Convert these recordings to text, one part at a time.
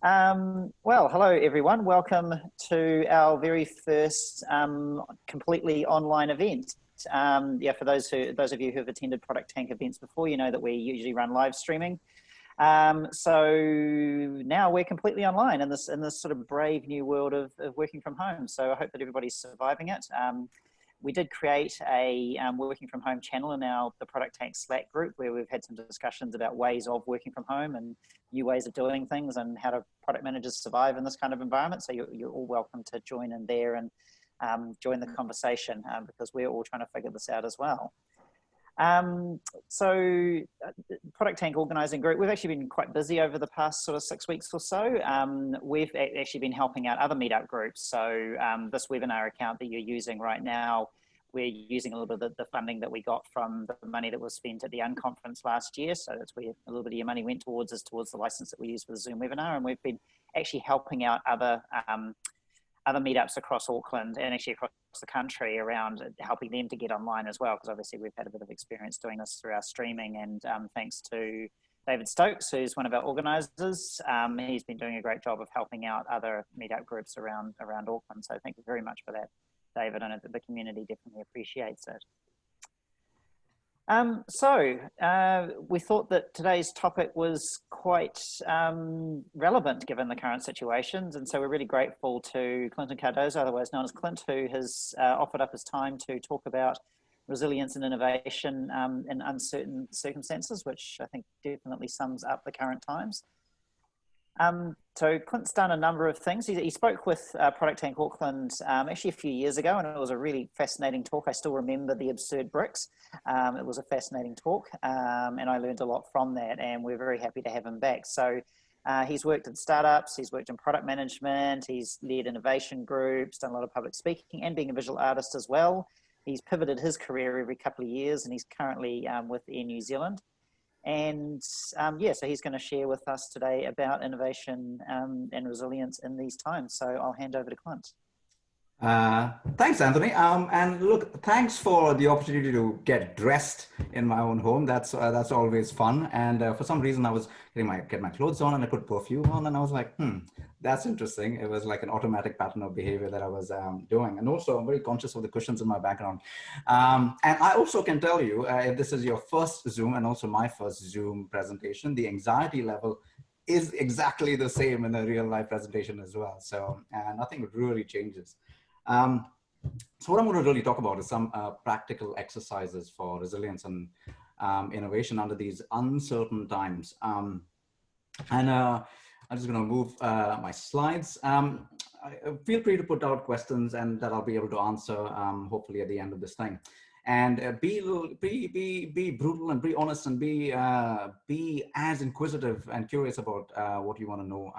Well, hello everyone. Welcome to our very first completely online event. For those of you who have attended ProductTank events before, you know that we usually run live streaming. So now we're completely online in this sort of brave new world of working from home. So I hope that everybody's surviving it. We did create a working from home channel in the ProductTank Slack group, where we've had some discussions about ways of working from home and new ways of doing things and how do product managers survive in this kind of environment. So you're all welcome to join in there and join the conversation because we're all trying to figure this out as well. ProductTank organizing group, we've actually been quite busy over the past sort of 6 weeks or so. We've actually been helping out other meetup groups. So this webinar account that you're using right now, we're using a little bit of the funding that we got from the money that was spent at the Unconference last year. So that's where a little bit of your money went towards the license that we use for the Zoom webinar. And we've been actually helping out other meetups across Auckland and actually across the country around helping them to get online as well, because obviously we've had a bit of experience doing this through our streaming, and thanks to David Stokes, who's one of our organisers, he's been doing a great job of helping out other meetup groups around Auckland. So thank you very much for that, David. I know that the community definitely appreciates it. We thought that today's topic was quite relevant given the current situations, and so we're really grateful to Clinton Cardozo, otherwise known as Clint, who has offered up his time to talk about resilience and innovation in uncertain circumstances, which I think definitely sums up the current times. So Clint's done a number of things. He spoke with ProductTank Auckland actually a few years ago, and it was a really fascinating talk. I still remember the absurd bricks. It was a fascinating talk, and I learned a lot from that, and we're very happy to have him back. So he's worked in startups, he's worked in product management, he's led innovation groups, done a lot of public speaking, and being a visual artist as well. He's pivoted his career every couple of years, and he's currently with Air New Zealand. And so he's going to share with us today about innovation and resilience in these times. So I'll hand over to Clint. Thanks, Anthony. And look, thanks for the opportunity to get dressed in my own home. That's always fun. And for some reason, I was get my clothes on and I put perfume on, and I was like, that's interesting. It was like an automatic pattern of behavior that I was doing. And also, I'm very conscious of the cushions in my background. And I also can tell you, if this is your first Zoom and also my first Zoom presentation, the anxiety level is exactly the same in a real life presentation as well. So nothing really changes. So what I'm going to really talk about is some practical exercises for resilience and innovation under these uncertain times. I'm just going to move my slides. Feel free to put out questions, and that I'll be able to answer hopefully at the end of this thing. And be brutal and be honest, and be as inquisitive and curious about what you want to know.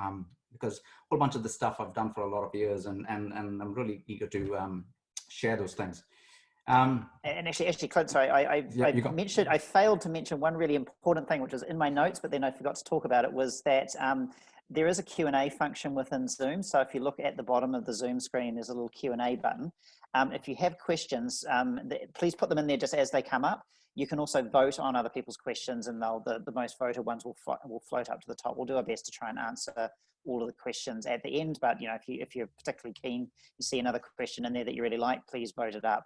Because a whole bunch of the stuff I've done for a lot of years, and I'm really eager to share those things. And actually, Clint, sorry, I failed to mention one really important thing, which was in my notes, but then I forgot to talk about it, was that there is a Q&A function within Zoom. So if you look at the bottom of the Zoom screen, there's a little Q&A button. If you have questions, please put them in there just as they come up. You can also vote on other people's questions, and the most voted ones will float up to the top. We'll do our best to try and answer all of the questions at the end, but if you're particularly keen, you see another question in there that you really like, please vote it up.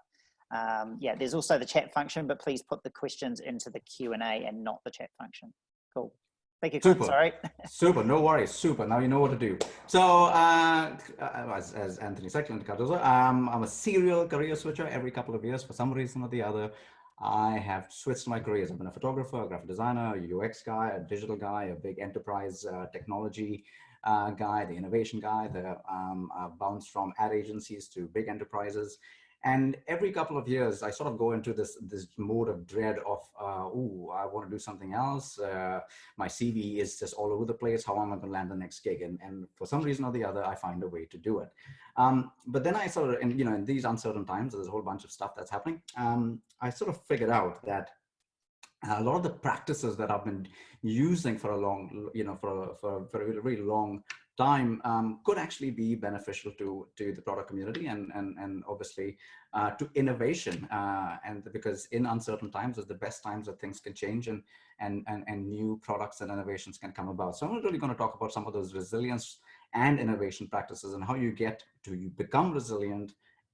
There's also the chat function, but please put the questions into the Q&A and not the chat function. Cool. Thank you, Clint. Sorry. Super, no worries. Super. Now you know what to do. So, as Anthony said, Clint Cardozo, I'm a serial career switcher. Every couple of years, for some reason or the other, I have switched my careers. I've been a photographer, a graphic designer, a UX guy, a digital guy, a big enterprise technology guy, the innovation guy. I've bounced from ad agencies to big enterprises. And every couple of years, I sort of go into this mode of dread of, I want to do something else. My CV is just all over the place. How am I going to land the next gig? And for some reason or the other, I find a way to do it. But then I sort of, in these uncertain times, there's a whole bunch of stuff that's happening. I sort of figured out that a lot of the practices that I've been using for a long, for a very, very long time could actually be beneficial to the product community and obviously to innovation. And because in uncertain times is the best times that things can change and new products and innovations can come about. So I'm really going to talk about some of those resilience and innovation practices and how you become resilient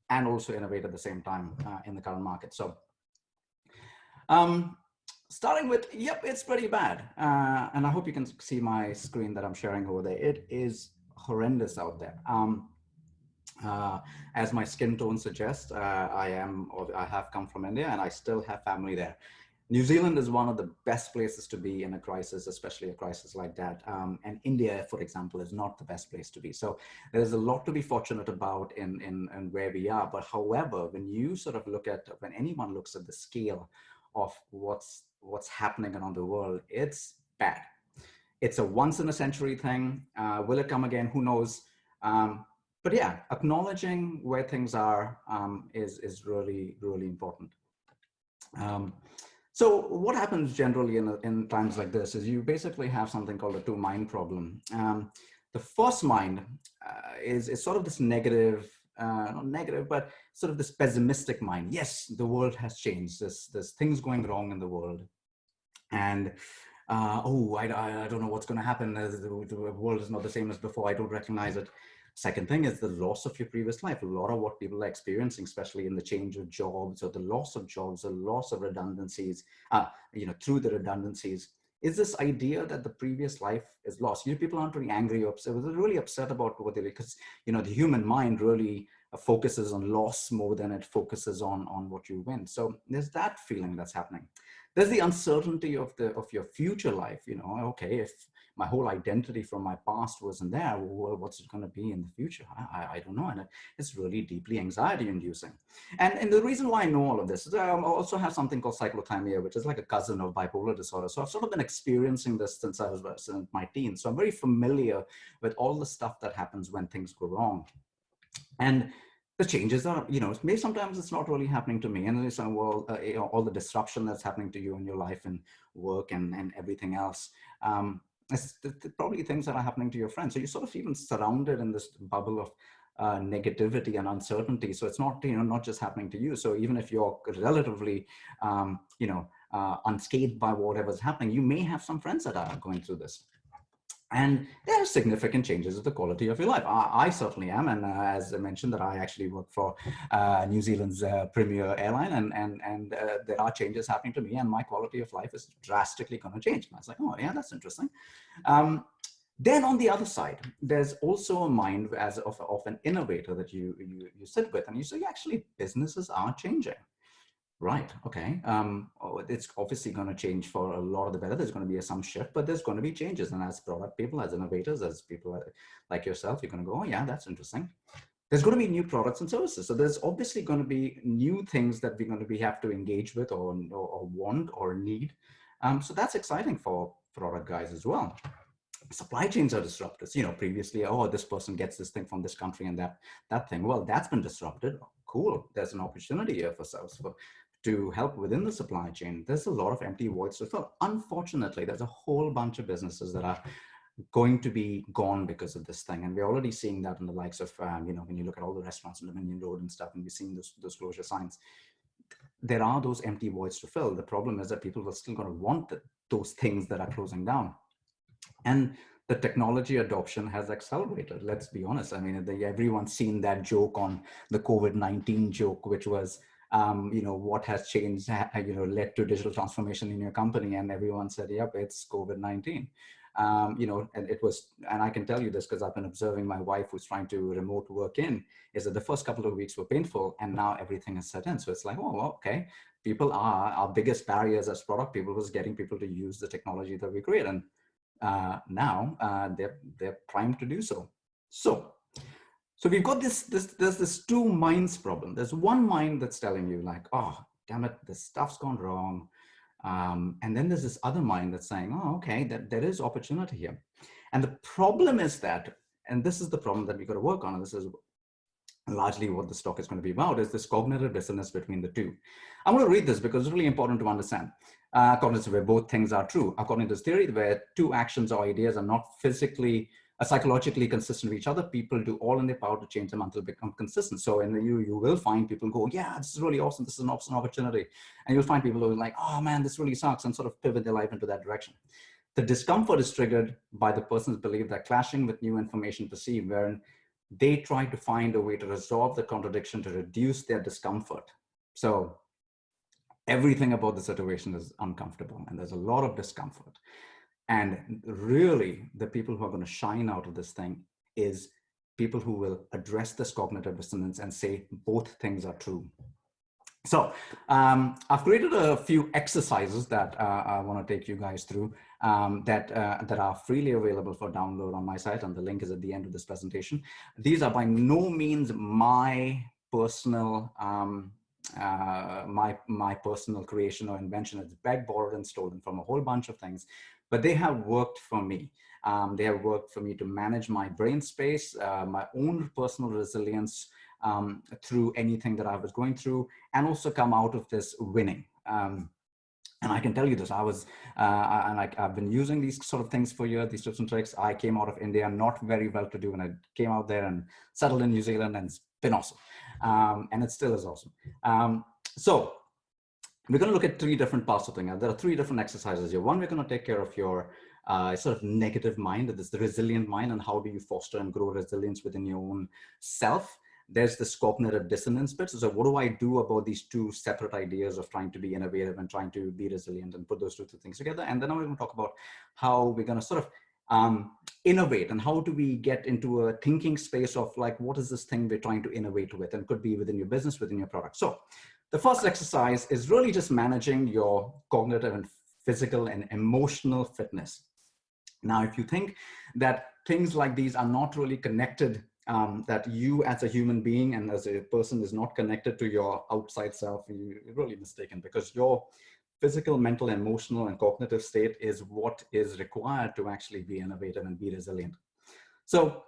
and also innovate at the same time in the current market. So starting with, yep, it's pretty bad. And I hope you can see my screen that I'm sharing over there. It is horrendous out there. As my skin tone suggests, I have come from India and I still have family there. New Zealand is one of the best places to be in a crisis, especially a crisis like that. And India, for example, is not the best place to be. So there's a lot to be fortunate about in where we are. But however, when you sort of when anyone looks at the scale of what's happening around the world, it's bad. It's a once in a century thing. Will it come again? Who knows? But yeah, acknowledging where things are is really, really important. So what happens generally in times like this is you basically have something called a ToMine problem. The first mind is sort of this negative, not negative, but sort of this pessimistic mind. Yes, the world has changed. There's things going wrong in the world. And I don't know what's going to happen. The world is not the same as before. I don't recognize it. Second thing is the loss of your previous life. A lot of what people are experiencing, especially in the change of jobs or the loss of jobs, the loss of redundancies, through the redundancies, is this idea that the previous life is lost. People aren't really angry or upset. They're really upset about what they do because, the human mind really focuses on loss more than it focuses on what you win. So there's that feeling that's happening. There's the uncertainty of your future life. Okay, if my whole identity from my past wasn't there, well, what's it going to be in the future? I don't know. And it's really deeply anxiety inducing. And the reason why I know all of this is I also have something called cyclothymia, which is like a cousin of bipolar disorder. So I've sort of been experiencing this since I was in my teens. So I'm very familiar with all the stuff that happens when things go wrong. And the changes are, maybe sometimes it's not really happening to me. And there's all the disruption that's happening to you in your life and work and everything else. It's probably things that are happening to your friends. So you're sort of even surrounded in this bubble of negativity and uncertainty. So it's not, not just happening to you. So even if you're relatively, unscathed by whatever's happening, you may have some friends that are going through this. And there are significant changes of the quality of your life. I certainly am. And as I mentioned, that I actually work for New Zealand's premier airline, and there are changes happening to me, and my quality of life is drastically going to change. And I was like, oh, yeah, that's interesting. Then on the other side, there's also a mind of an innovator that you sit with, and you say, actually, businesses are changing. Right. Okay. It's obviously going to change for a lot of the better. There's going to be some shift, but there's going to be changes. And as product people, as innovators, as people like yourself, you're going to go, oh yeah, that's interesting. There's going to be new products and services. So there's obviously going to be new things that we're going to have to engage with or want or need. So that's exciting for product guys as well. Supply chains are disrupted. Previously, oh, this person gets this thing from this country and that thing. Well, that's been disrupted. Cool. There's an opportunity here for ourselves to help within the supply chain. There's a lot of empty voids to fill. Unfortunately, there's a whole bunch of businesses that are going to be gone because of this thing. And we're already seeing that in the likes of, when you look at all the restaurants on Dominion Road and stuff, and we're seeing those closure signs. There are those empty voids to fill. The problem is that people are still going to want those things that are closing down. And the technology adoption has accelerated. Let's be honest. I mean, everyone's seen that joke on the COVID-19 joke, which was, what has changed, led to digital transformation in your company. And everyone said, yep, it's COVID-19. And it was, and I can tell you this because I've been observing my wife who's trying to remote work is that the first couple of weeks were painful and now everything is set in. So it's like, oh, well, okay. Our biggest barriers as product people was getting people to use the technology that we create. And now they're primed to do so. So we've got there's this two minds problem. There's one mind that's telling you like, oh, damn it, this stuff's gone wrong. And then there's this other mind that's saying, oh, okay, there is opportunity here. And the problem is that, and this is the problem that we've got to work on, and this is largely what the talk is going to be about, is this cognitive dissonance between the two. I'm going to read this because it's really important to understand. According to where both things are true. According to this theory, where two actions or ideas are not physically psychologically consistent with each other. People do all in their power to change them until they become consistent. So and you will find people go, yeah, this is really awesome. This is an awesome opportunity. And you'll find people who are like, oh man, this really sucks, and sort of pivot their life into that direction. The discomfort is triggered by the person's belief that clashing with new information perceived, wherein they try to find a way to resolve the contradiction to reduce their discomfort. So everything about the situation is uncomfortable and there's a lot of discomfort. And really, the people who are going to shine out of this thing is people who will address this cognitive dissonance and say both things are true. So I've created a few exercises that I want to take you guys through that are freely available for download on my site, and the link is at the end of this presentation. These are by no means my personal my personal creation or invention. It's begged, borrowed, and stolen from a whole bunch of things, but they have worked for me. They have worked for me to manage my brain space, my own personal resilience through anything that I was going through, and also come out of this winning. And I can tell you this, I've been using these sort of things for years, these tips and tricks. I came out of India, not very well to do, and I came out there and settled in New Zealand, and it's been awesome. And it still is awesome. So we're going to look at three different parts of things. There are three different exercises here. One, we're going to take care of your sort of negative mind, that is the resilient mind, and how do you foster and grow resilience within your own self. There's this cognitive dissonance bit. So what do I do about these two separate ideas of trying to be innovative and trying to be resilient, and put those two things together? And then we're going to talk about how we're going to sort of innovate, and how do we get into a thinking space of like, what is this thing we're trying to innovate with? And it could be within your business, within your product. So the first exercise is really just managing your cognitive and physical and emotional fitness. Now, if you think that things like these are not really connected, that you as a human being and as a person is not connected to your outside self, you're really mistaken, because your physical, mental, emotional, and cognitive state is what is required to actually be innovative and be resilient. So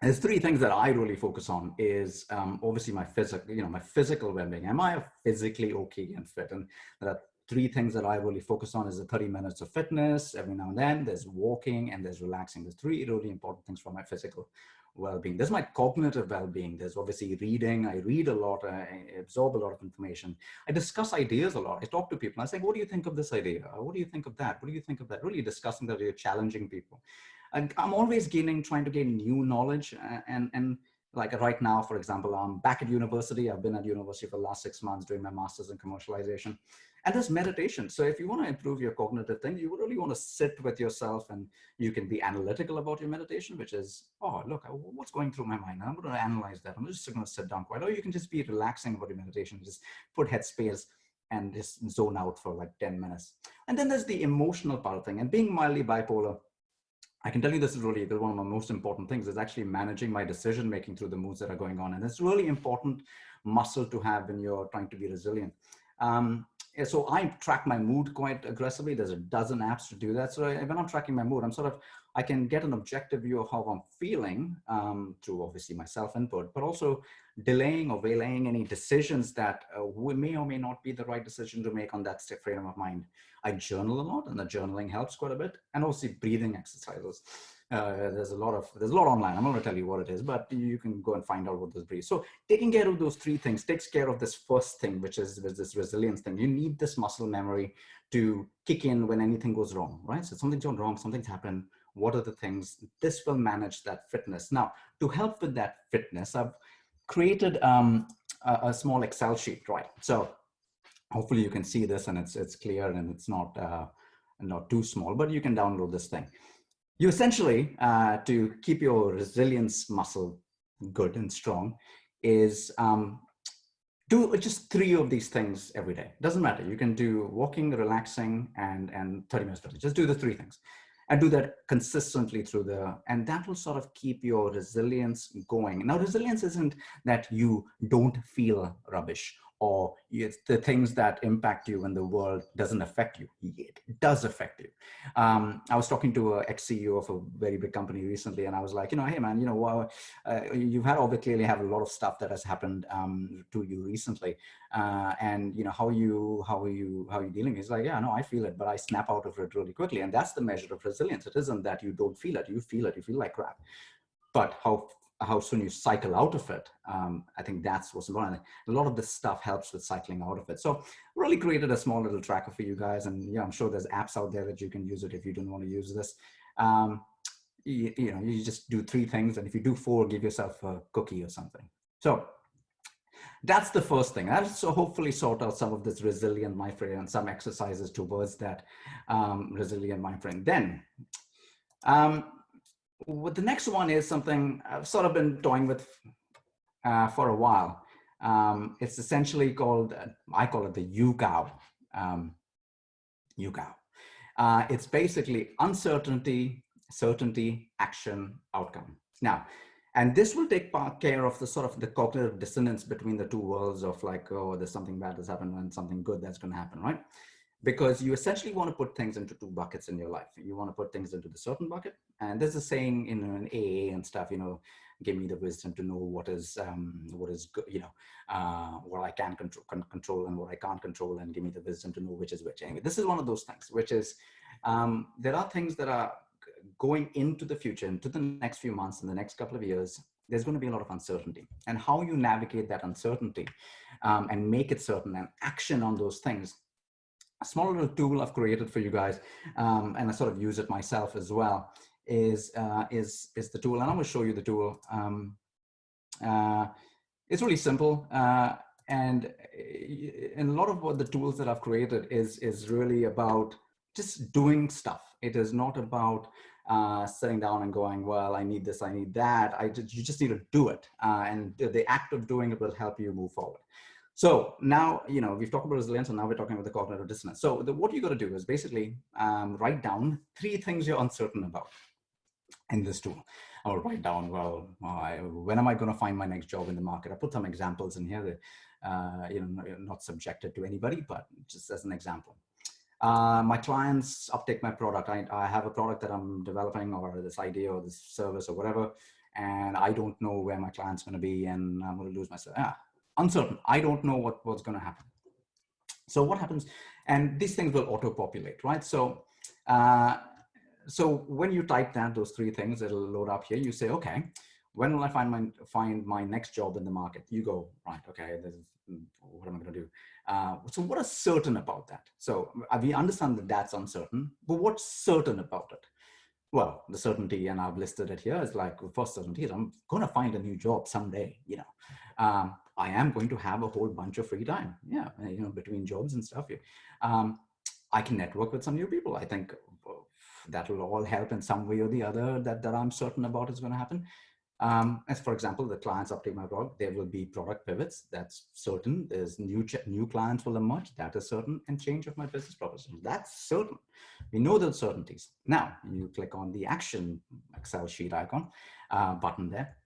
there's three things that I really focus on. Is obviously my physical well-being. Am I physically okay and fit? And there are three things that I really focus on. Is the 30 minutes of fitness every now and then. There's walking, and there's relaxing. There's three really important things for my physical well-being. There's my cognitive well-being. There's obviously reading. I read a lot. I absorb a lot of information. I discuss ideas a lot. I talk to people. I say, what do you think of this idea? What do you think of that? What do you think of that? Really discussing that, you're challenging people. And I'm always trying to gain new knowledge. And like right now, for example, I'm back at university. I've been at university for the last 6 months doing my master's in commercialization. And there's meditation. So if you want to improve your cognitive thing, you really want to sit with yourself, and you can be analytical about your meditation, which is, oh, look, what's going through my mind? I'm going to analyze that. I'm just going to sit down quiet. Or you can just be relaxing about your meditation, just put headspace and just zone out for like 10 minutes. And then there's the emotional part of thing. And being mildly bipolar, I can tell you this is really one of my most important things, is actually managing my decision making through the moods that are going on. And it's really important muscle to have when you're trying to be resilient. So I track my mood quite aggressively. There's a dozen apps to do that. So when I'm tracking my mood, I can get an objective view of how I'm feeling through obviously my self-input, but also delaying or waylaying any decisions that may or may not be the right decision to make on that frame of mind. I journal a lot, and the journaling helps quite a bit, and also breathing exercises. There's a lot online. I'm not going to tell you what it is, but you can go and find out what this breathe. So taking care of those three things takes care of this first thing, which is this resilience thing. You need this muscle memory to kick in when anything goes wrong, right? So something's gone wrong, something's happened. What are the things? This will manage that fitness. Now, to help with that fitness, I've created a small Excel sheet, right? So hopefully you can see this, and it's clear, and it's not too small, but you can download this thing. You essentially, to keep your resilience muscle good and strong, is do just 3 of these things every day. Doesn't matter. You can do walking, relaxing, and 30 minutes. Just do the 3 things, and do that consistently and that will sort of keep your resilience going. Now, resilience isn't that you don't feel rubbish, or it's the things that impact you when the world doesn't affect you. It does affect you. I was talking to an ex-CEO of a very big company recently, and I was like, hey man, well, you've had clearly have a lot of stuff that has happened to you recently, and how are you dealing? He's like, yeah, no, I feel it, but I snap out of it really quickly, and that's the measure of resilience. It isn't that you don't feel it; you feel it. You feel like crap, but how soon you cycle out of it, I think that's what's important. A lot of this stuff helps with cycling out of it. So really created a small little tracker for you guys. And yeah, I'm sure there's apps out there that you can use it if you don't want to use this. You just do 3 things. And if you do 4, give yourself a cookie or something. So that's the first thing. I'll so hopefully sort out some of this resilient mind frame and some exercises towards that resilient mind frame. Then, the next one is something I've sort of been toying with for a while. It's essentially called, I call it the UCOW. UCOW. It's basically uncertainty, certainty, action, outcome. Now, and this will take care of the sort of the cognitive dissonance between the 2 worlds of like, oh, there's something bad that's happened and something good that's going to happen, right? Because you essentially want to put things into 2 buckets in your life. You want to put things into the certain bucket. And there's a saying in AA and stuff, give me the wisdom to know what is good, what I can control and what I can't control, and give me the wisdom to know which is which. Anyway, this is one of those things, which is there are things that are going into the future, into the next few months, in the next couple of years. There's going to be a lot of uncertainty, and how you navigate that uncertainty and make it certain and action on those things. A small little tool I've created for you guys, and I sort of use it myself as well, is the tool, and I'm going to show you the tool. It's really simple, and a lot of what the tools that I've created is really about just doing stuff. It is not about sitting down and going, well, I need this, I need that. You just need to do it, and the act of doing it will help you move forward. So now, we've talked about resilience, and now we're talking about the cognitive dissonance. So what you got to do is basically write down 3 things you're uncertain about in this tool. I'll write down, well, when am I going to find my next job in the market? I put some examples in here that, not subjected to anybody, but just as an example. My clients uptake my product. I have a product that I'm developing, or this idea or this service or whatever, and I don't know where my client's going to be, and I'm going to lose myself. Uncertain. I don't know what's going to happen. So what happens? And these things will auto-populate, right? So, so when you type those 3 things, it'll load up here. You say, okay, when will I find my next job in the market? You go, right, okay, what am I going to do? So what is certain about that? So we understand that that's uncertain, but what's certain about it? Well, the certainty, and I've listed it here, is like, the first certainty is I'm going to find a new job someday, I am going to have a whole bunch of free time. Yeah, between jobs and stuff. I can network with some new people. I think that will all help in some way or the other that I'm certain about is going to happen. As for example, the clients uptake my product, there will be product pivots. That's certain. There's new clients will emerge. That is certain. And change of my business proposition. That's certain. We know those certainties. Now you click on the action Excel sheet icon button there,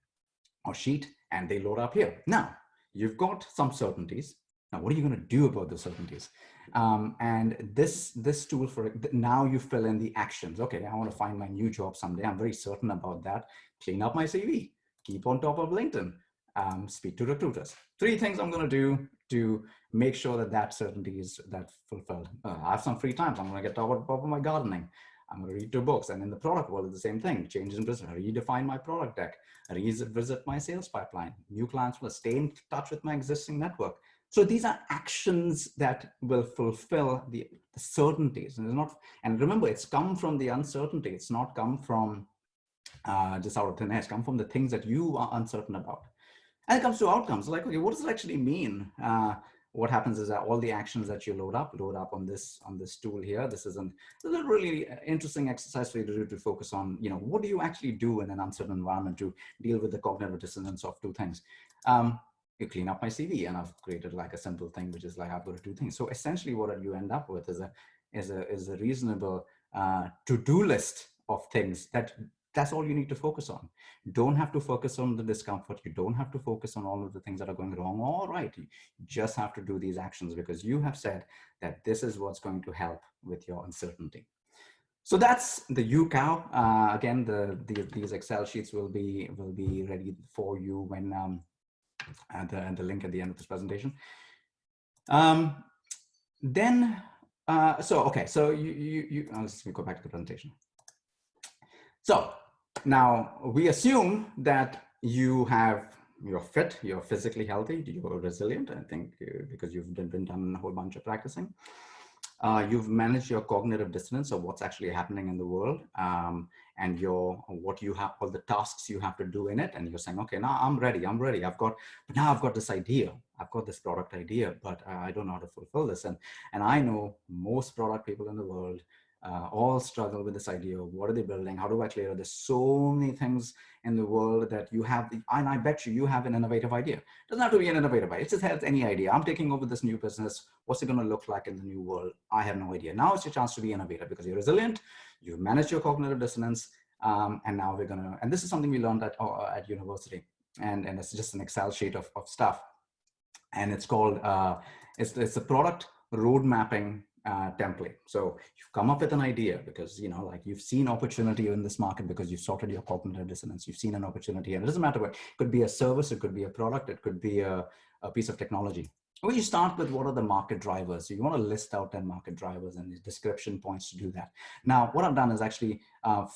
or sheet, and they load up here. Now you've got some certainties. Now, what are you going to do about those certainties? And this tool now you fill in the actions. Okay, I want to find my new job someday. I'm very certain about that. Clean up my CV, keep on top of LinkedIn, speak to recruiters. 3 things I'm going to do to make sure that certainty is fulfilled. I have some free time. So I'm going to get top of my gardening. I'm going to read 2 books. And in the product world, it's the same thing. Changes in business, redefine my product deck, revisit my sales pipeline. New clients will stay in touch with my existing network. So these are actions that will fulfill the certainties. And remember, it's come from the uncertainty. It's not come from just out of thin air. It's come from the things that you are uncertain about. And it comes to outcomes. Like, okay, what does it actually mean? What happens is that all the actions that you load up on this tool here. This is a really interesting exercise for you to do, to focus on, what do you actually do in an uncertain environment to deal with the cognitive dissonance of 2 things. You clean up my CV, and I've created like a simple thing, which is like, I've got to do things. So essentially what you end up with is a reasonable to-do list of things that That's all you need to focus on. You don't have to focus on the discomfort. You don't have to focus on all of the things that are going wrong or right. You just have to do these actions because you have said that this is what's going to help with your uncertainty. So that's the UCOW. Again, these Excel sheets will be ready for you when and the link at the end of this presentation. Then, okay, so let me go back to the presentation. So now we assume that you're fit, you're physically healthy, you're resilient, I think, because you've been done a whole bunch of practicing. You've managed your cognitive dissonance of what's actually happening in the world, and what you have, all the tasks you have to do in it, and you're saying, okay, now I'm ready. But now I've got this idea. I've got this product idea, but I don't know how to fulfill this. And I know most product people in the world all struggle with this idea of what are they building? How do I clear it? There's so many things in the world that you have, and I bet you have an innovative idea. It doesn't have to be an innovative idea. It just has any idea. I'm taking over this new business. What's it going to look like in the new world? I have no idea. Now it's your chance to be innovative because you're resilient. You've managed your cognitive dissonance. And now we're going to, and this is something we learned at university. And it's just an Excel sheet of stuff. And it's called, it's a product road mapping template. So you've come up with an idea because, like you've seen opportunity in this market because you've sorted your cognitive dissonance. You've seen an opportunity, and it doesn't matter what, it could be a service, it could be a product, it could be a piece of technology. Well, you start with what are the market drivers. So you want to list out 10 market drivers and the description points to do that. Now, what I've done is actually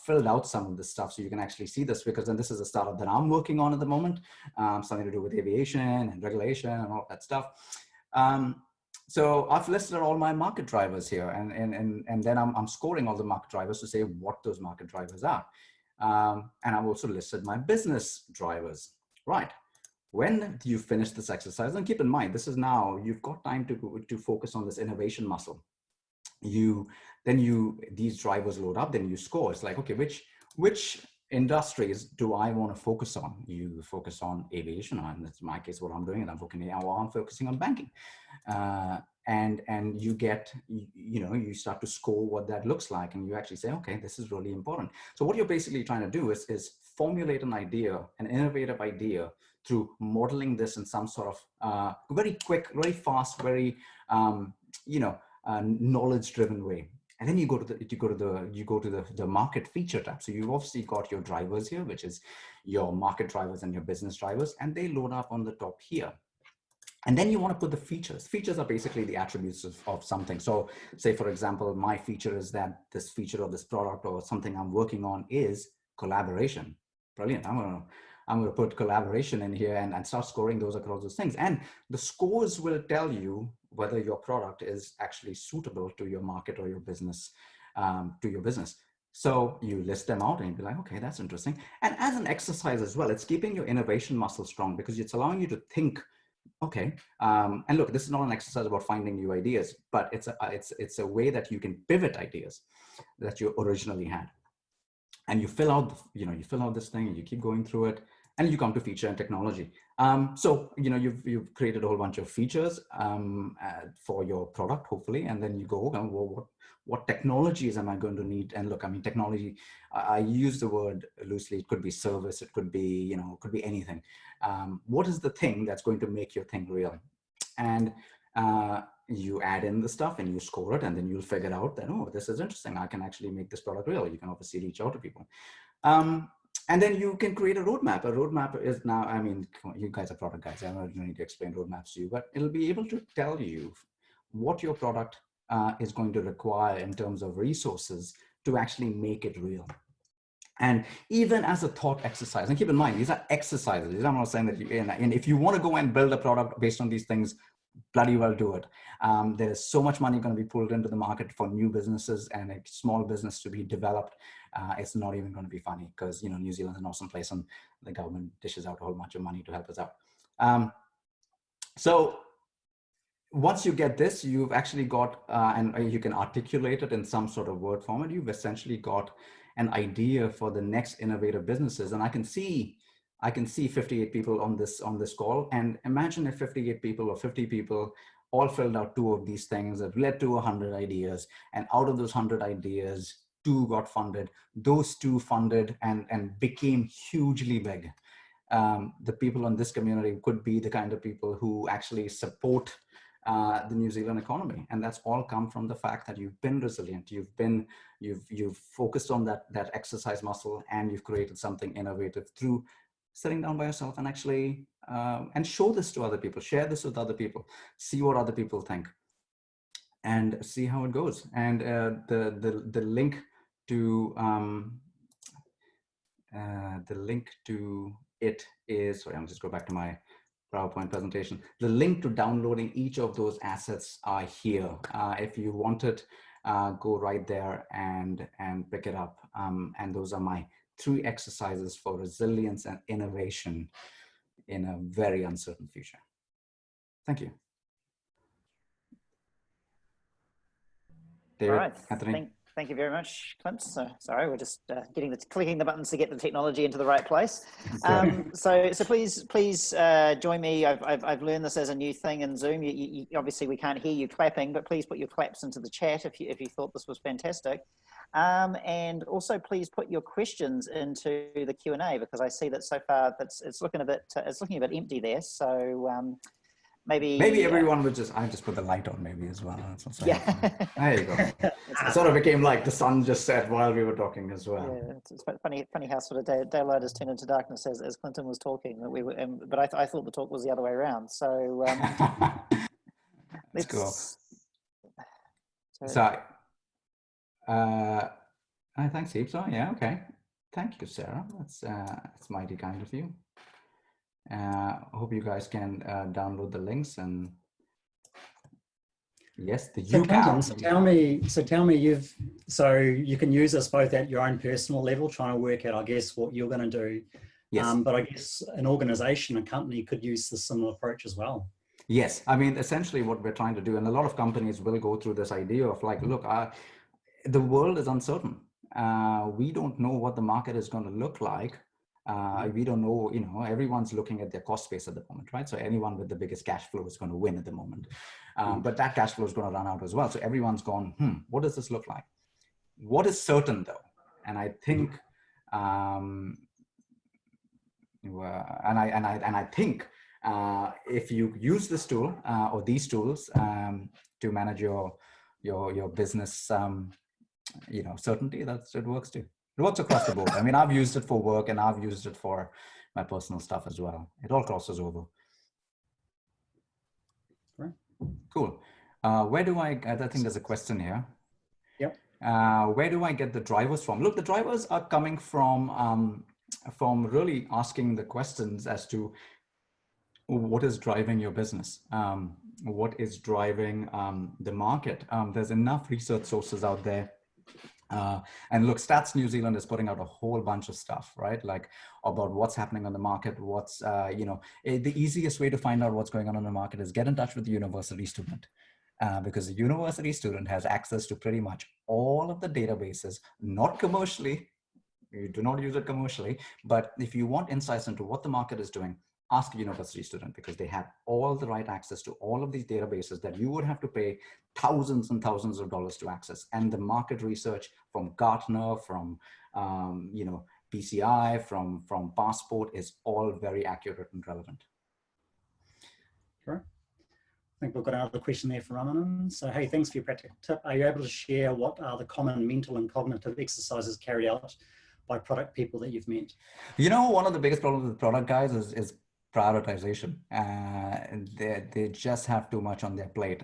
filled out some of this stuff so you can actually see this, because then this is a startup that I'm working on at the moment, something to do with aviation and regulation and all that stuff. So I've listed all my market drivers here, and then I'm scoring all the market drivers to say what those market drivers are. And I've also listed my business drivers, right? When you finish this exercise, and keep in mind, this is now, you've got time to focus on this innovation muscle. These drivers load up, then you score. It's like, okay, which industries do I want to focus on? You focus on aviation, and that's my case, what I'm doing, and I'm focusing on banking. And you get, you start to score what that looks like, and you actually say, okay, this is really important. So what you're basically trying to do is formulate an idea, an innovative idea, through modeling this in some sort of very quick, very fast, very knowledge-driven way. And then you go to the market feature tab. So you've obviously got your drivers here, which is your market drivers and your business drivers, and they load up on the top here. And then you want to put the features. Features are basically the attributes of something. So say, for example, my feature is that this feature of this product or something I'm working on is collaboration. Brilliant. I'm going to put collaboration in here and start scoring those across those things. And the scores will tell you whether your product is actually suitable to your market or your business, So you list them out and you'll be like, okay, that's interesting. And as an exercise as well, it's keeping your innovation muscle strong because it's allowing you to think, okay, and look, this is not an exercise about finding new ideas, but it's a way that you can pivot ideas that you originally had. And you fill out, you fill out this thing and you keep going through it, and you come to feature and technology. So, you've created a whole bunch of features for your product, hopefully, and then you go, okay, well, what technologies am I going to need? And look, I mean, technology, I use the word loosely. It could be service, it could be, it could be anything. What is the thing that's going to make your thing real? And you add in the stuff and you score it, and then you'll figure out that, oh, this is interesting. I can actually make this product real. You can obviously reach out to people. And then you can create a roadmap. A roadmap is now, I mean, you guys are product guys. I don't need to explain roadmaps to you, but it'll be able to tell you what your product is going to require in terms of resources to actually make it real. And even as a thought exercise, and keep in mind, these are exercises. I'm not saying that and if you want to go and build a product based on these things, bloody well do it. There's so much money going to be pulled into the market for new businesses and a small business to be developed. It's not even going to be funny because, New Zealand's an awesome place and the government dishes out a whole bunch of money to help us out. So once you get this, you've actually got, and you can articulate it in some sort of word format, you've essentially got an idea for the next innovative businesses. And I can see 58 people on this call, and imagine if 58 people or 50 people all filled out 2 of these things that led to 100 ideas. And out of those 100 ideas, 2 got funded. Those 2 funded and became hugely big. The people in this community could be the kind of people who actually support the New Zealand economy, and that's all come from the fact that you've been resilient, you've focused on that exercise muscle, and you've created something innovative through sitting down by yourself and actually and show this to other people, share this with other people, see what other people think, and see how it goes. And the link to it is, sorry, I'll just go back to my PowerPoint presentation. The link to downloading each of those assets are here. If you want it, go right there and pick it up. And those are my 3 exercises for resilience and innovation in a very uncertain future. Thank you. David, All right, Anthony. Thank you very much, Clint. So, sorry, we're just clicking the buttons to get the technology into the right place. So please join me. I've learned this as a new thing in Zoom. You, obviously, we can't hear you clapping, but please put your claps into the chat if you thought this was fantastic. And also, please put your questions into the Q&A, because I see that so far it's looking a bit empty there. So. Maybe everyone would I just put the light on maybe as well. That's also yeah. There you go. It sort of became like the sun just set while we were talking as well. Yeah, it's funny how sort of daylight has turned into darkness as Clinton was talking. That we were, but I thought the talk was the other way around. So let's go. Thanks, Heaps. So yeah, okay. Thank you, Sarah. That's mighty kind of you. I hope you guys can download the links and yes, so Clinton, so tell me, so you can use this both at your own personal level, trying to work out, I guess, what you're going to do. Yes. But I guess an organization, a company could use this similar approach as well. Yes. I mean, essentially what we're trying to do, and a lot of companies will go through this idea of like, look, the world is uncertain. We don't know what the market is going to look like. We don't know, everyone's looking at their cost base at the moment, right? So anyone with the biggest cash flow is going to win at the moment. But that cash flow is going to run out as well. So everyone's gone, what does this look like? What is certain though? And I think, I think if you use this tool or these tools to manage your business, certainty, it works too. It works across the board. I mean, I've used it for work and I've used it for my personal stuff as well. It all crosses over. Right. Cool. Where do I think there's a question here. Yep. Where do I get the drivers from? Look, the drivers are coming from really asking the questions as to what is driving your business? What is driving the market? There's enough research sources out there. And look, Stats New Zealand is putting out a whole bunch of stuff, right? Like about what's happening on the market, what's, the easiest way to find out what's going on in the market is get in touch with the university student. Because the university student has access to pretty much all of the databases, not commercially, you do not use it commercially, but if you want insights into what the market is doing, ask a university student, because they have all the right access to all of these databases that you would have to pay thousands and thousands of dollars to access. And the market research from Gartner, from PCI, from Passport is all very accurate and relevant. Sure. I think we've got another question there from Ramanan. So, hey, thanks for your practical tip. Are you able to share what are the common mental and cognitive exercises carried out by product people that you've met? One of the biggest problems with product guys is prioritization. They just have too much on their plate.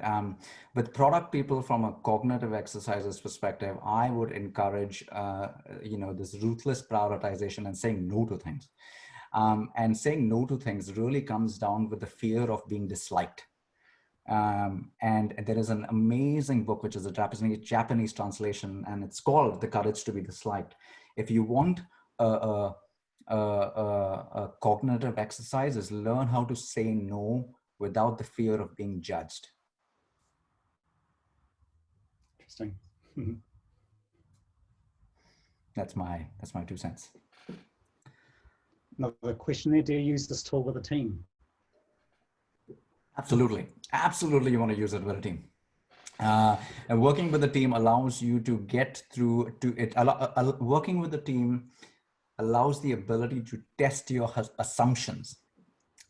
With product people, from a cognitive exercises perspective, I would encourage, this ruthless prioritization and saying no to things. And saying no to things really comes down with the fear of being disliked. And there is an amazing book, which is a Japanese translation, and it's called The Courage to be Disliked. If you want a cognitive exercise, is learn how to say no without the fear of being judged. Interesting. That's my 2 cents. Another question there, do you use this tool with a team? Absolutely. Absolutely, you want to use it with a team. And working with the team allows you to get through to it. Working with the team allows the ability to test your assumptions.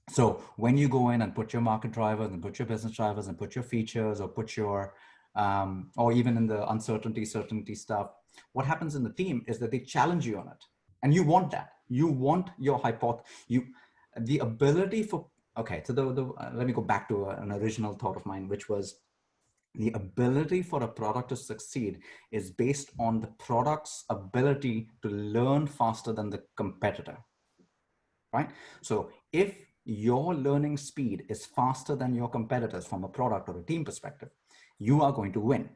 So when you go in and put your market drivers and put your business drivers and put your features or put your, or even in the certainty stuff, what happens in the team is that they challenge you on it. And you want that. You want your the ability for, okay, so let me go back to an original thought of mine, which was the ability for a product to succeed is based on the product's ability to learn faster than the competitor, right? So if your learning speed is faster than your competitors from a product or a team perspective, you are going to win.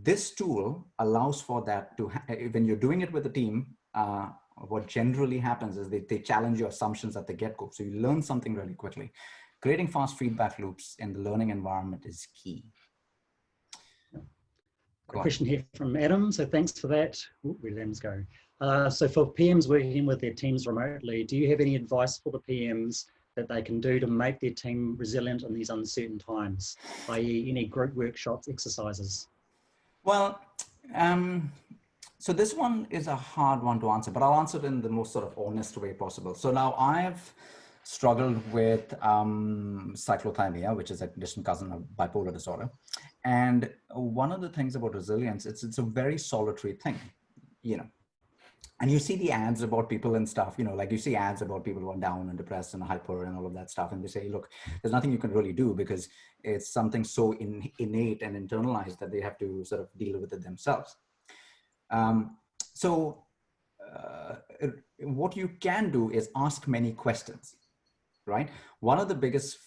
This tool allows for that to, when you're doing it with a team, what generally happens is they challenge your assumptions at the get-go. So you learn something really quickly. Creating fast feedback loops in the learning environment is key. A question here from Adam, so thanks for that. Ooh, where did Adam's go? So for PMs working with their teams remotely, do you have any advice for the PMs that they can do to make their team resilient in these uncertain times, i.e. any group workshops, exercises? Well, so this one is a hard one to answer, but I'll answer it in the most sort of honest way possible. So now I've struggled with cyclothymia, which is a distant cousin of bipolar disorder. And one of the things about resilience, it's a very solitary thing, you know. And you see the ads about people and stuff, you know, like you see ads about people who are down and depressed and hyper and all of that stuff. And they say, look, there's nothing you can really do because it's something so innate and internalized that they have to sort of deal with it themselves. What you can do is ask many questions, right? One of the biggest,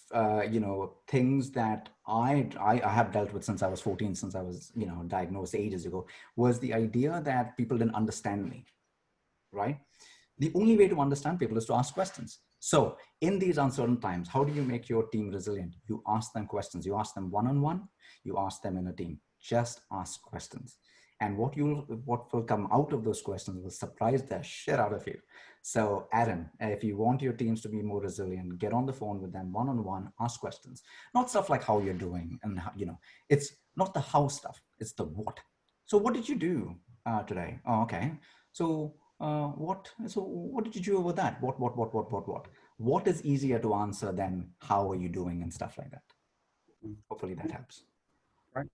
things that I have dealt with since I was 14, since I was, diagnosed ages ago, was the idea that people didn't understand me, right? The only way to understand people is to ask questions. So in these uncertain times, how do you make your team resilient? You ask them questions. You ask them one-on-one, you ask them in a team. Just ask questions. And what will come out of those questions will surprise the shit out of you. So Adam, if you want your teams to be more resilient, get on the phone with them one-on-one, ask questions. Not stuff like how you're doing and how, it's not the how stuff, it's the what. So what did you do today? Oh, okay. So what did you do over that? What is easier to answer than how are you doing and stuff like that? Hopefully that helps. Right.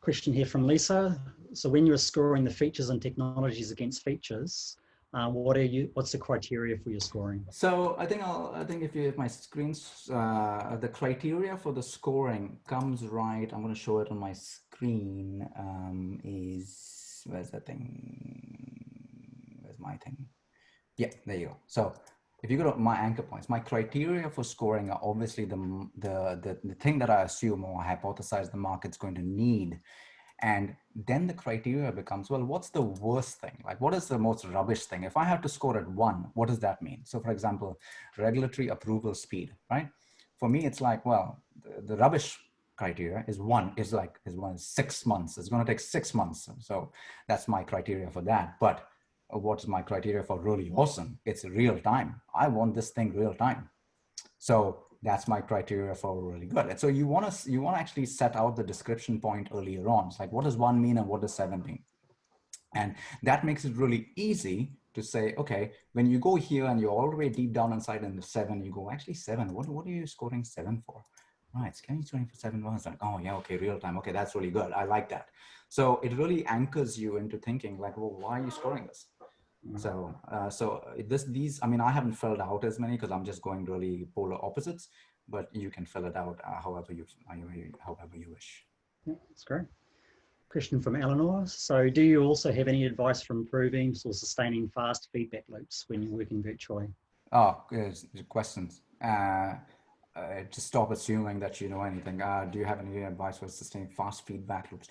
Question here from Lisa. So when you're scoring the features and technologies against features, what's the criteria for your scoring? So I think if my screen's, the criteria for the scoring comes right. I'm going to show it on my screen. Where's that thing? Where's my thing? Yeah, there you go. So if you go to my anchor points, my criteria for scoring are obviously the thing that I assume or hypothesize the market's going to need. And then the criteria becomes, well, what's the worst thing? Like, what is the most rubbish thing? If I have to score at 1, what does that mean? So for example, regulatory approval speed, right? For me, it's like, well, the rubbish criteria is 6 months. It's going to take 6 months. So that's my criteria for that. But what's my criteria for really awesome? It's real time. I want this thing real time. So that's my criteria for really good. And so you want to actually set out the description point earlier on. It's like, what does 1 mean and what does 7 mean? And that makes it really easy to say, okay, when you go here and you're all the way deep down inside in the 7, you go, actually 7, what are you scoring 7 for? Right, scanning 24/7 was like, oh yeah, okay, real time. Okay, that's really good. I like that. So it really anchors you into thinking like, well, why are you scoring this? So, I mean, I haven't filled out as many because I'm just going really polar opposites, but you can fill it out however you wish. Yeah, that's great. Question from Eleanor. So do you also have any advice for improving or sustaining fast feedback loops when you're working virtually? Oh, questions. Just stop assuming that you know anything. Do you have any advice for sustaining fast feedback loops?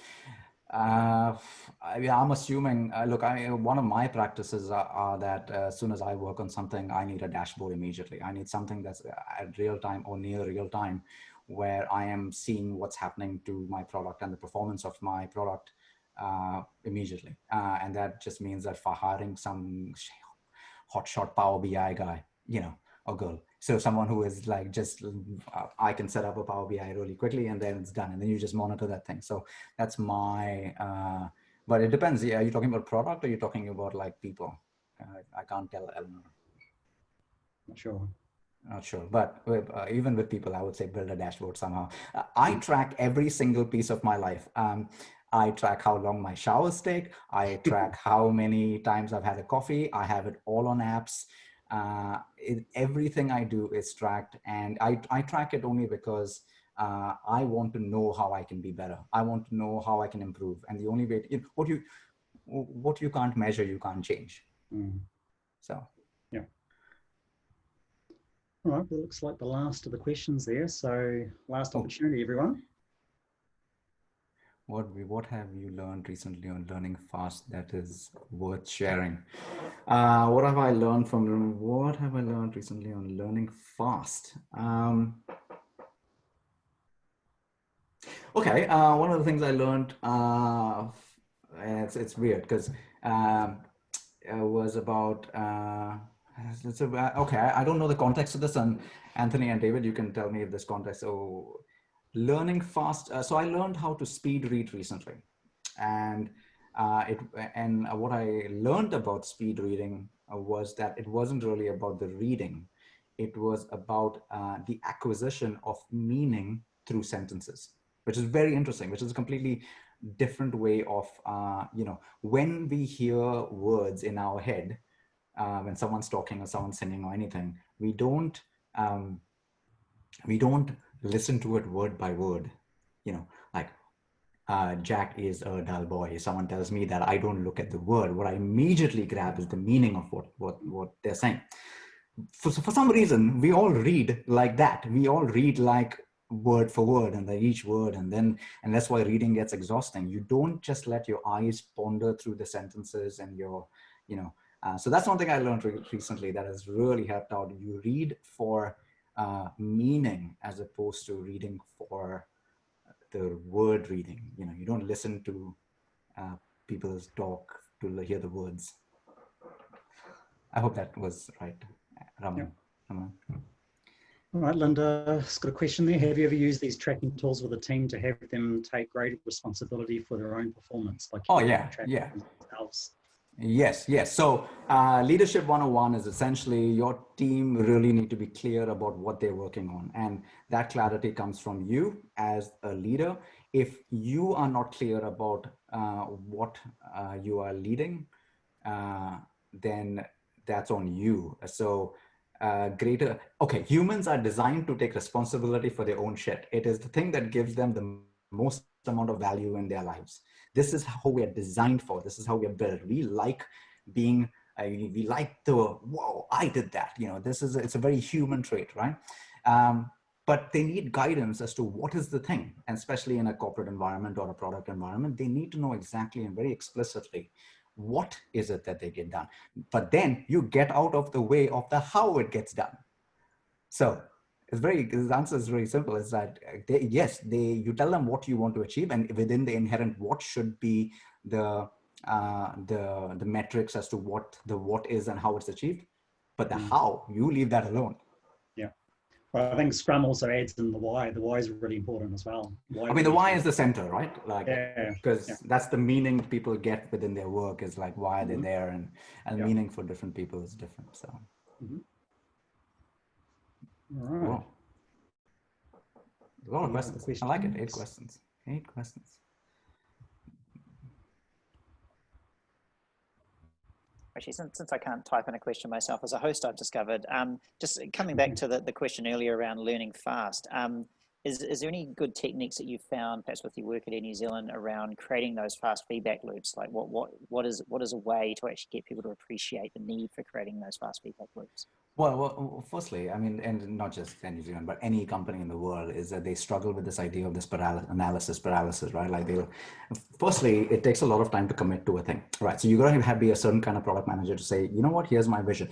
I'm assuming, look, one of my practices are that as soon as I work on something, I need a dashboard immediately. I need something that's at real time or near real time where I am seeing what's happening to my product and the performance of my product immediately. And that just means that for hiring some hotshot Power BI guy, or girl, So someone who is like just, I can set up a Power BI really quickly and then it's done. And then you just monitor that thing. So that's my, but it depends. Are you talking about product or are you talking about like people? I can't tell, Eleanor. Not sure. Not sure, but even with people, I would say build a dashboard somehow. I track every single piece of my life. I track how long my showers take. I track how many times I've had a coffee. I have it all on apps. Everything I do is tracked, and I track it only because I want to know how I can be better. I want to know how I can improve. And the only way to, what you can't measure, you can't change. So. Yeah. All right, well, looks like the last of the questions there. So last opportunity, everyone. What have you learned recently on learning fast that is worth sharing? What have I learned recently on learning fast? Okay, one of the things I learned, it's weird because it was about, okay, I don't know the context of this, and Anthony and David, you can tell me if this context. So learning fast. So I learned how to speed read recently, and what I learned about speed reading was that it wasn't really about the reading. It was about the acquisition of meaning through sentences, which is very interesting, which is a completely different way of, when we hear words in our head, when someone's talking or someone's singing or anything, we don't listen to it word by word, like Jack is a dull boy. Someone tells me that, I don't look at the word. What I immediately grab is the meaning of what they're saying. For some reason, we all read like that. We all read like word for word, and then each word, and that's why reading gets exhausting. You don't just let your eyes ponder through the sentences and so that's one thing I learned recently that has really helped out. You read for meaning as opposed to reading for the word reading. You don't listen to people's talk to hear the words. I hope that was right, Raman. Yep. All right, Linda, just got a question there. Have you ever used these tracking tools with a team to have them take greater responsibility for their own performance? Like themselves? Yes. So Leadership 101 is essentially your team really need to be clear about what they're working on. And that clarity comes from you as a leader. If you are not clear about what you are leading, then that's on you. So humans are designed to take responsibility for their own shit. It is the thing that gives them the most amount of value in their lives. This is how we are designed for. This is how we are built. We like being, we like the, whoa, I did that. It's a very human trait, right? But they need guidance as to what is the thing, and especially in a corporate environment or a product environment, they need to know exactly and very explicitly what is it that they get done. But then you get out of the way of the how it gets done. So the answer is very simple. Is that you tell them what you want to achieve, and within the inherent what should be the metrics as to what is and how it's achieved. But the how, you leave that alone. Yeah. Well, I think Scrum also adds in the why. The why is really important as well. The why is the center, right? Because that's the meaning people get within their work is like, why are they there? And meaning for different people is different. So. All right. Cool. A lot of questions. I like it. 8 questions. 8 questions. Actually, since I can't type in a question myself as a host, I've discovered, just coming back to the question earlier around learning fast, is there any good techniques that you've found, perhaps with your work at Air New Zealand, around creating those fast feedback loops? Like what is a way to actually get people to appreciate the need for creating those fast feedback loops? Well, firstly, and not just New Zealand, but any company in the world, is that they struggle with this idea of this analysis paralysis, right? Like firstly, it takes a lot of time to commit to a thing, right? So you got to be a certain kind of product manager to say, you know what, here's my vision.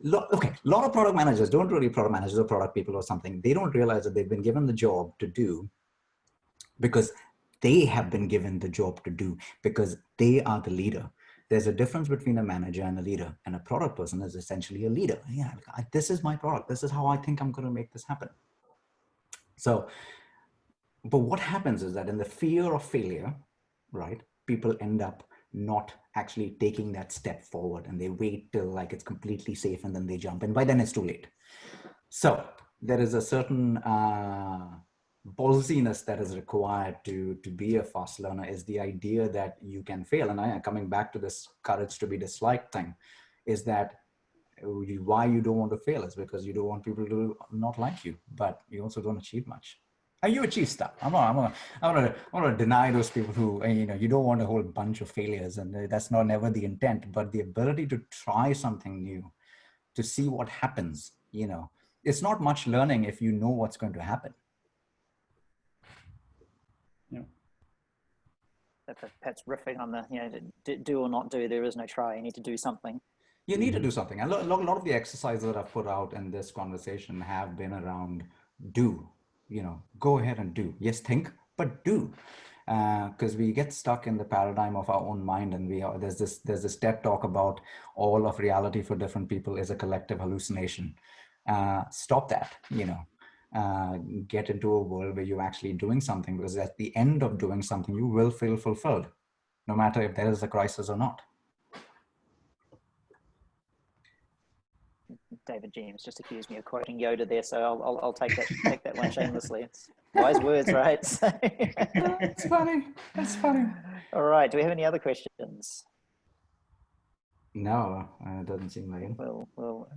Okay, a lot of product managers don't really product managers or product people or something. They don't realize that they've been given the job to do because they have been given the job to do because they are the leader. There's a difference between a manager and a leader, and a product person is essentially a leader. Yeah, this is my product. This is how I think I'm going to make this happen. So, but what happens is that in the fear of failure, right, people end up not actually taking that step forward, and they wait till like it's completely safe and then they jump, and by then it's too late. So there is a certain ballsiness that is required to be a fast learner, is the idea that you can fail. And coming back to this courage to be disliked thing, is that why you don't want to fail is because you don't want people to not like you, but you also don't achieve much. And you achieve stuff. I want to deny those people who, you don't want a whole bunch of failures, and that's never the intent, but the ability to try something new, to see what happens, it's not much learning if you know what's going to happen. Yeah. That's riffing on the, do or not do, there is no try, you need to do something. You need to do something. And a lot of the exercises that I've put out in this conversation have been around do, go ahead and do. Yes, think, but do. Because we get stuck in the paradigm of our own mind, and there's this TED talk about all of reality for different people is a collective hallucination. Stop that, get into a world where you're actually doing something, because at the end of doing something, you will feel fulfilled, no matter if there is a crisis or not. David James just accused me of quoting Yoda there, so I'll take that one shamelessly. It's wise words, right? It's funny. It's funny. All right. Do we have any other questions? No, it doesn't seem like it. Well.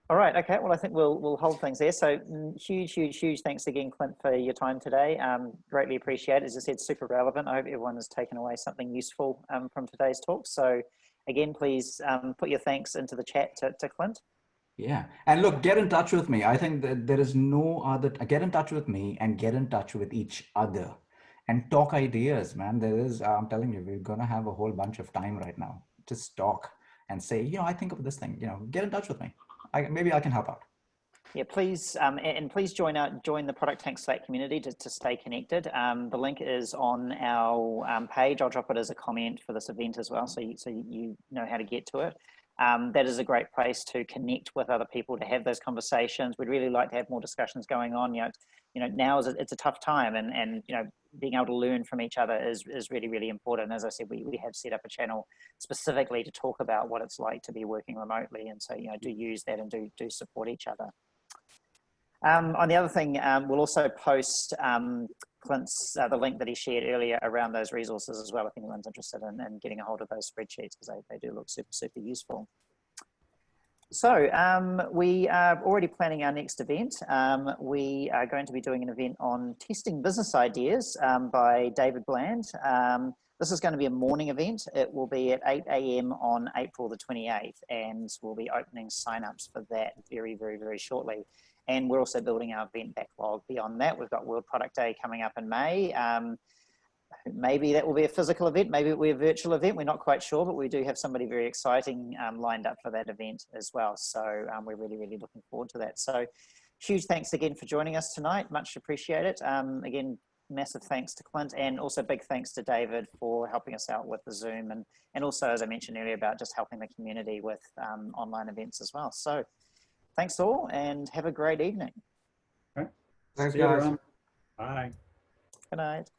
All right. Okay. Well, I think we'll hold things there. So huge thanks again, Clint, for your time today. Greatly appreciate it. As I said, super relevant. I hope everyone has taken away something useful from today's talk. So again, please put your thanks into the chat to Clint. Yeah. And look, get in touch with me. I think that there is no other, get in touch with me and get in touch with each other and talk ideas, man. I'm telling you, we're going to have a whole bunch of time right now. Just talk and say, I think of this thing, get in touch with me. Maybe I can help out. Yeah, please, and please join the ProductTank Slack community to stay connected. The link is on our page. I'll drop it as a comment for this event as well, so you know how to get to it. That is a great place to connect with other people, to have those conversations. We'd really like to have more discussions going on. Now it's a tough time, and being able to learn from each other is really important. As I said, we have set up a channel specifically to talk about what it's like to be working remotely, and so do use that and do support each other. On the other thing, we'll also post Clint's the link that he shared earlier around those resources as well, if anyone's interested in getting a hold of those spreadsheets, because they do look super useful. So we are already planning our next event. We are going to be doing an event on testing business ideas by David Bland. This is going to be a morning event. It will be at 8 a.m. on April the 28th, and we'll be opening signups for that very shortly. And we're also building our event backlog beyond that. We've got World Product Day coming up in May. Maybe that will be a physical event, maybe it will be a virtual event. We're not quite sure, but we do have somebody very exciting lined up for that event as well. So we're really looking forward to that. So huge thanks again for joining us tonight. Much appreciated. Again, massive thanks to Clint, and also big thanks to David for helping us out with the Zoom, and also, as I mentioned earlier, about just helping the community with online events as well. So thanks all, and have a great evening. Okay. Thanks, guys. Bye. Good night.